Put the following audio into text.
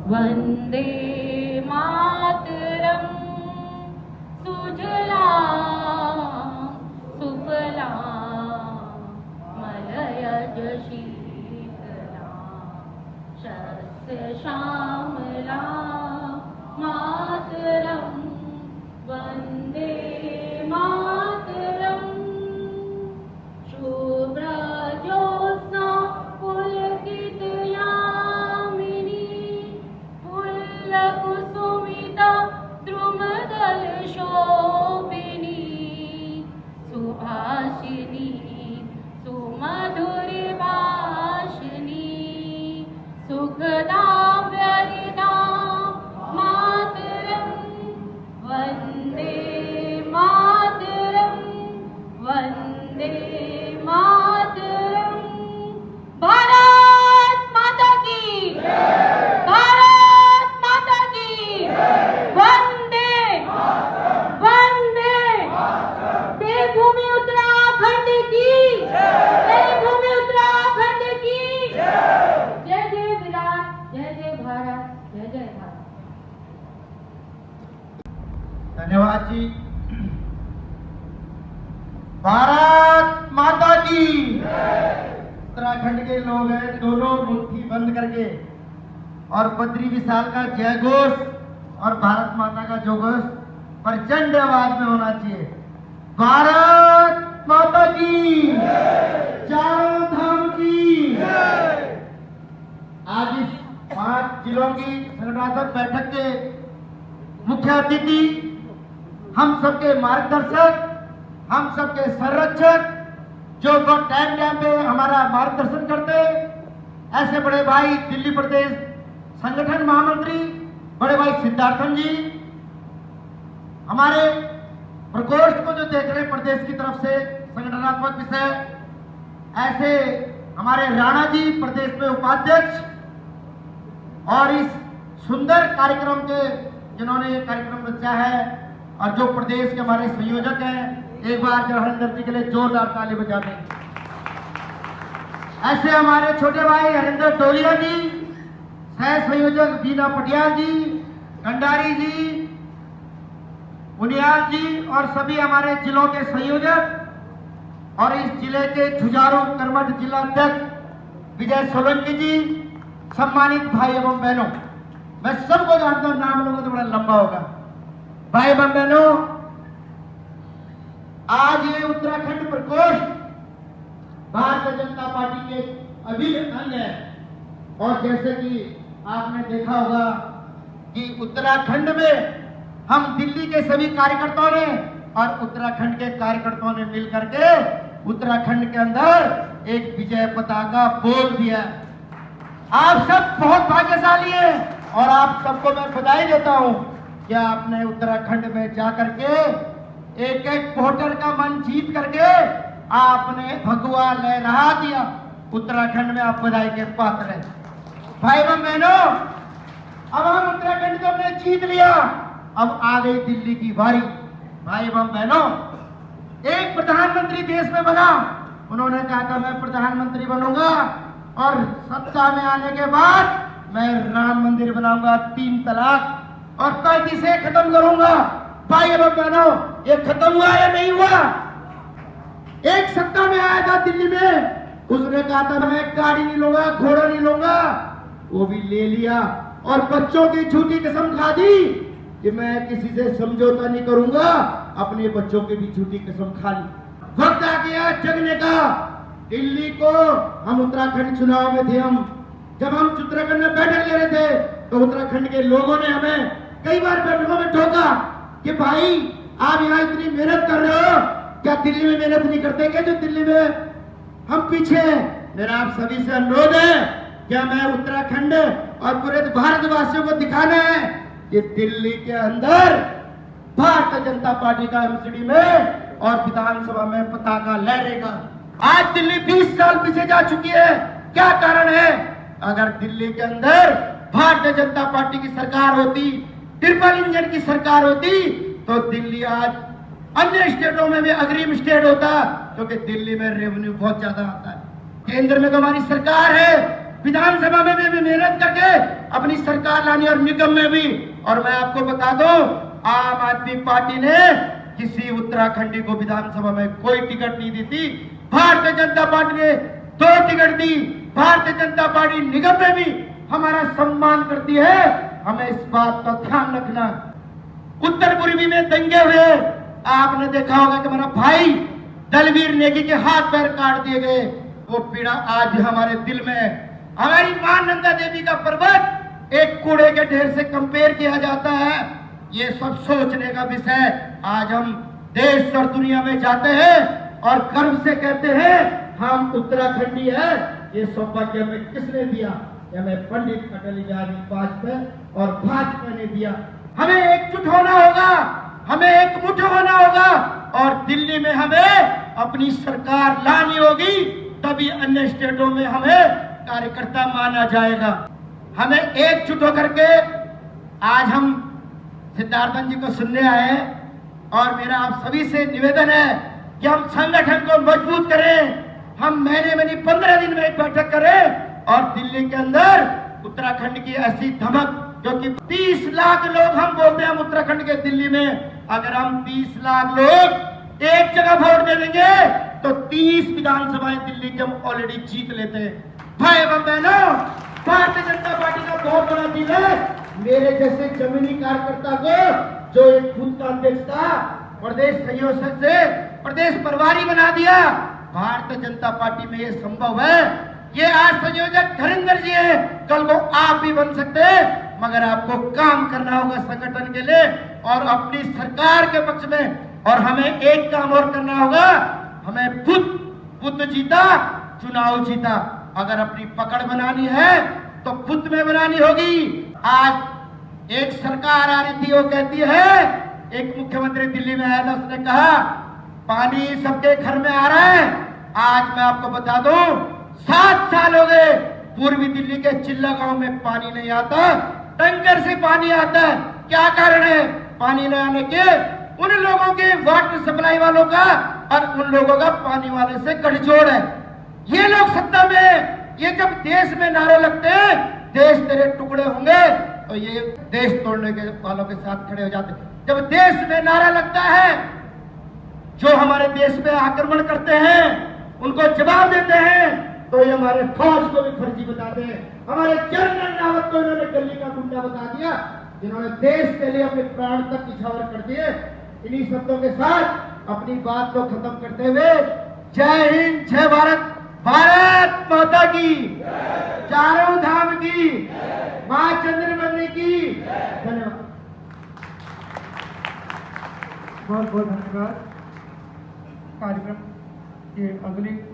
वंदे मातरम सुजलां सुफलां मलयज शीतलां शस्य श्यामलां मातरम वंदे मातरम शुभ्रज्योत्स्ना पुलकितयामिनी कुसुमिता द्रुमदल शोभिनी सुभाषिनी सुमधुर भाषिनी सुखदा व्यरिदा मातरम वंदे मातरम वंदे मातरम। भारत माता की भारत माता की वंदे वंदे। देवभूमि उत्तराखंड की देवभूमि उत्तराखंड की जय जय विराट जय जय भारत जय जय भारत। धन्यवाद जी। भारत माता की उत्तराखंड के लोग हैं, दोनों मुट्ठी बंद करके और बद्री विशाल का जय घोष और भारत माता का जो घोष प्रचंड आवाज में होना चाहिए। भारत माता की चारों धाम की। आज इस 5 जिलों की संगठनात्मक बैठक के मुख्य अतिथि, हम सबके मार्गदर्शक, हम सबके संरक्षक, जो टाइम टाइम पे हमारा मार्गदर्शन करते, ऐसे बड़े भाई दिल्ली प्रदेश संगठन महामंत्री बड़े भाई सिद्धार्थन जी, हमारे प्रकोष्ठ को जो देख रहे प्रदेश की तरफ से संगठनात्मक विषय, ऐसे हमारे राणा जी प्रदेश में उपाध्यक्ष, और इस सुंदर कार्यक्रम के जिन्होंने ये कार्यक्रम रचा है और जो प्रदेश के हमारे संयोजक हैं, एक बार जो हरिंदर जी के लिए जोरदार ताली बजा दें। ऐसे हमारे छोटे भाई हरिंदर टोलिया जी, सह संयोजक बीना पटियाल जी, कंडारी जी, मुनियाल जी और सभी हमारे जिलों के संयोजक और इस जिले के जुझारू कर्मठ जिला अध्यक्ष विजय सोलंकी जी, सम्मानित भाई एवं बहनों, मैं सबको जानता हूं, नाम लूंगा तो बड़ा लंबा होगा। भाई एवं बहनों, आज ये उत्तराखंड प्रकोष्ठ भारतीय जनता पार्टी के अभिन्न अंग है और जैसे कि आपने देखा होगा कि उत्तराखंड में हम दिल्ली के सभी कार्यकर्ताओं ने और उत्तराखंड के कार्यकर्ताओं ने मिलकर के उत्तराखंड के अंदर एक विजय पताका बोल दिया। आप सब बहुत भाग्यशाली हैं और आप सबको मैं बधाई देता हूं कि आपने उत्तराखंड में जाकर के एक एक वोटर का मन जीत करके आपने भगवा लहरा दिया। उत्तराखंड में आप बधाई के पात्र हैं। भाई एवं बहनों, अब हम उत्तराखंड को हमने जीत लिया, अब आ गई दिल्ली की बारी। भाई एवं बहनों, एक प्रधानमंत्री देश में बना, उन्होंने कहा था मैं प्रधानमंत्री बनूंगा और सत्ता में आने के बाद मैं राम मंदिर बनाऊंगा, 3 तलाक और कैदी से खत्म करूंगा। भाई एवं बहनों, ये खत्म हुआ या नहीं हुआ? एक सत्ता में आया था दिल्ली में, उसने कहा था मैं गाड़ी नहीं लूंगा, घोड़ा नहीं लूंगा, वो भी ले लिया और बच्चों की झूठी कसम खा दी कि मैं किसी से समझौता नहीं करूंगा, अपने बच्चों की भी झूठी कसम खा ली। वक्त आ गया जगने का। दिल्ली को हम उत्तराखंड चुनाव में थे, जब हम उत्तराखंड में बैठक ले रहे थे तो उत्तराखंड के लोगों ने हमें कई बार बैठकों में टोका कि भाई आप यहाँ इतनी मेहनत कर रहे हो, क्या दिल्ली में मेहनत नहीं करते क्या? जो दिल्ली में हम पीछे हैं। मेरा आप सभी से अनुरोध है, क्या मैं उत्तराखंड और पूरे भारतवासियों को दिखाना है कि दिल्ली के अंदर भारतीय जनता पार्टी का एमसीडी में और विधानसभा में पताका लहरेगा। आज दिल्ली 20 साल पीछे जा चुकी है। क्या कारण है? अगर दिल्ली के अंदर भारतीय जनता पार्टी की सरकार होती, ट्रिपल इंजन की सरकार होती, तो दिल्ली आज अन्य स्टेटों में भी अग्रिम स्टेट होता, क्योंकि दिल्ली में रेवेन्यू बहुत ज्यादा आता है। केंद्र में तो हमारी सरकार है, विधानसभा में भी में भी मेहनत करके अपनी सरकार लानी और निगम में भी। और मैं आपको बता दूं, आम आदमी पार्टी ने किसी उत्तराखंडी को विधानसभा में कोई टिकट नहीं दी थी। भारतीय जनता पार्टी ने 2 टिकट दी। भारतीय जनता पार्टी निगम में भी हमारा सम्मान करती है। हमें इस बात का ध्यान रखना। उत्तर पूर्वी में दंगे हुए, आपने देखा होगा कि हमारा भाई दलवीर नेगी के हाथ पैर काट दिए गए। वो पीड़ा आज भी हमारे दिल में है। हमारी मां नंदा देवी का पर्वत एक कूड़े के ढेर से कंपेयर किया जाता है। ये सब सोचने का विषय। आज हम देश और दुनिया में जाते हैं और गर्व से कहते हैं हम उत्तराखंडी है। ये सौभाग्य हमें किसने दिया? हमें पंडित अटल बिहारी वाजपेयी और भाजपा ने दिया। हमें एकजुट होना होगा, हमें एकमुठ होना होगा और दिल्ली में हमें अपनी सरकार लानी होगी। तभी अन्य स्टेटों में हमें कार्यकर्ता माना जाएगा। हमें एकजुट होकर के आज हम सिद्धार्थन जी को सुनने आए हैं और मेरा आप सभी से निवेदन है कि हम संगठन को मजबूत करें। हम महीने में नहीं 15 दिन में एक बैठक करें और दिल्ली के अंदर उत्तराखंड की ऐसी धमक, क्योंकि 30 लाख लोग हम बोलते हैं हम उत्तराखंड के दिल्ली में, अगर हम 30 लाख लोग एक जगह वोट दे देंगे तो 30 विधानसभाएं दिल्ली की हम ऑलरेडी जीत लेते हैं। भाई एवं बहनों, भारतीय जनता पार्टी का बहुत बड़ा दिल है। मेरे जैसे जमीनी कार्यकर्ता को जो एक खुद का अध्यक्ष था, प्रदेश संयोजक से प्रदेश प्रभारी बना दिया। भारतीय जनता पार्टी में ये संभव है। ये आज संयोजक धरिंदर जी है, कल को आप भी बन सकते हैं, मगर आपको काम करना होगा संगठन के लिए और अपनी सरकार के पक्ष में। और हमें एक काम और करना होगा, हमें बुद्ध जीता चुनाव जीता। अगर अपनी पकड़ बनानी है तो बुद्ध में बनानी होगी। आज एक सरकार आ रही थी, वो कहती है, एक मुख्यमंत्री दिल्ली में आया था, उसने कहा पानी सबके घर में आ रहा है। आज मैं आपको बता दूं 7 साल हो गए पूर्वी दिल्ली के चिल्ला गांव में पानी नहीं आता, टैंकर से पानी आता है। क्या कारण है पानी न आने के? उन लोगों के वाटर सप्लाई वालों का और उन लोगों का पानी वाले से गठजोड़ है। ये लोग सत्ता में, ये जब देश में नारे लगते हैं देश तेरे टुकड़े होंगे, तो ये देश तोड़ने के वालों के साथ खड़े हो जाते हैं। जब देश में नारा लगता है, जो हमारे देश पे आक्रमण करते हैं उनको जवाब देते हैं, तो ये हमारे फौज को भी फर्जी बताते हैं। हमारे जनरल रावत को इन्होंने गली का गुंडा बता दिया, जिन्होंने देश के लिए अपने प्राण तक निछावर कर दिए। इन्हीं शब्दों के साथ अपनी बात को खत्म करते हुए जय हिंद, जय भारत, भारत माता की, चारों धाम की, मां चंद्रमणि की। धन्यवाद। बहुत बहुत धन्यवाद। कार्यक्रम के अगली